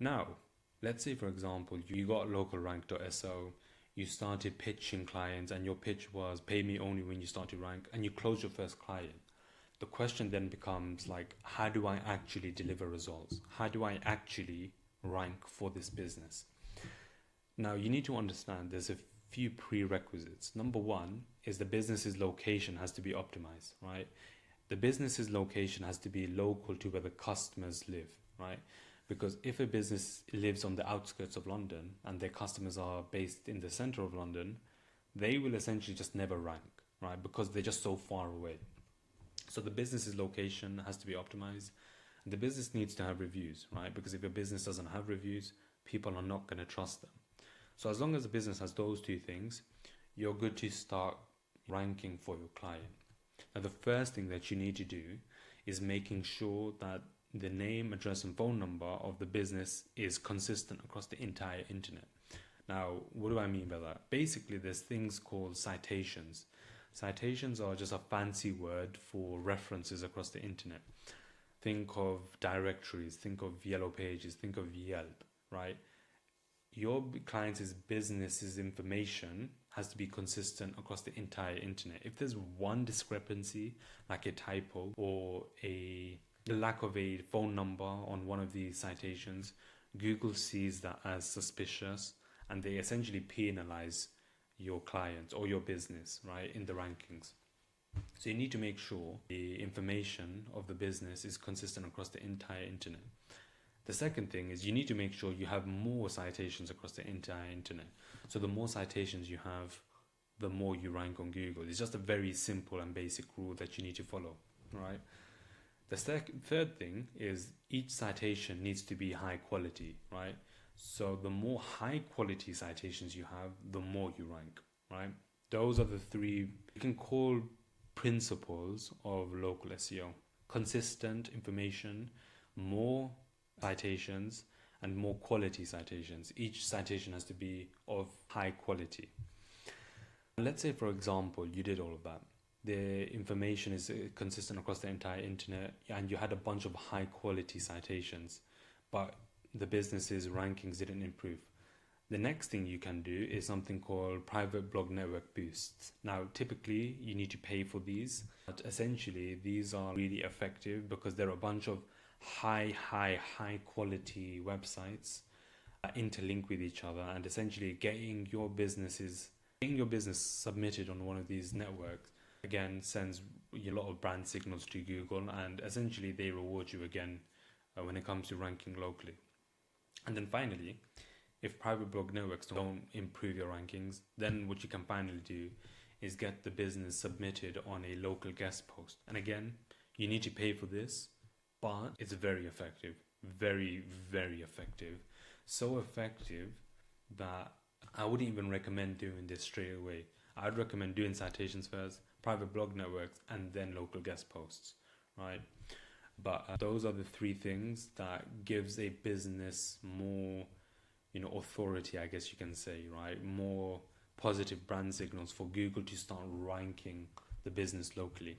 Now, let's say for example, you got localrank.so, you started pitching clients and your pitch was pay me only when you start to rank, and you close your first client. The question then becomes like, how do I actually deliver results? How do I actually rank for this business? Now, you need to understand there's a few prerequisites. Number one is the business's location has to be optimized, right? The business's location has to be local to where the customers live, right? Because if a business lives on the outskirts of London and their customers are based in the center of London, they will essentially just never rank, right? Because they're just so far away. So the business's location has to be optimized. The business needs to have reviews, right? Because if a business doesn't have reviews, people are not going to trust them. So as long as the business has those two things, you're good to start ranking for your client. Now, the first thing that you need to do is making sure that the name, address, and phone number of the business is consistent across the entire internet. Now, what do I mean by that? Basically, there's things called citations. Citations are just a fancy word for references across the internet. Think of directories, think of yellow pages, think of Yelp, right? Your client's business's information has to be consistent across the entire internet. If there's one discrepancy, like a typo or a lack of a phone number on one of these citations, Google sees that as suspicious and they essentially penalize your client or your business, right, in the rankings. So you need to make sure the information of the business is consistent across the entire internet. The second thing is you need to make sure you have more citations across the entire internet. So the more citations you have, the more you rank on Google. It's just a very simple and basic rule that you need to follow, right? The third thing is each citation needs to be high quality, right? So the more high quality citations you have, the more you rank, right? Those are the three you can call principles of local SEO. Consistent information, more citations, and more quality citations. Each citation has to be of high quality. Let's say, for example, you did all of that. The information is consistent across the entire internet and you had a bunch of high quality citations, but the business's rankings didn't improve. The next thing you can do is something called private blog network boosts. Now, typically you need to pay for these, but essentially these are really effective because they're a bunch of high quality websites that interlink with each other, and essentially getting your business submitted on one of these networks again sends a lot of brand signals to Google, and essentially they reward you again when it comes to ranking locally. And then finally, if private blog networks don't improve your rankings, then what you can finally do is get the business submitted on a local guest post. And again, you need to pay for this, but it's very effective, very effective. So effective that I wouldn't even recommend doing this straight away. I'd recommend doing citations first, private blog networks, and then local guest posts, right? But those are the three things that gives a business more, authority, I guess you can say, right? More positive brand signals for Google to start ranking the business locally.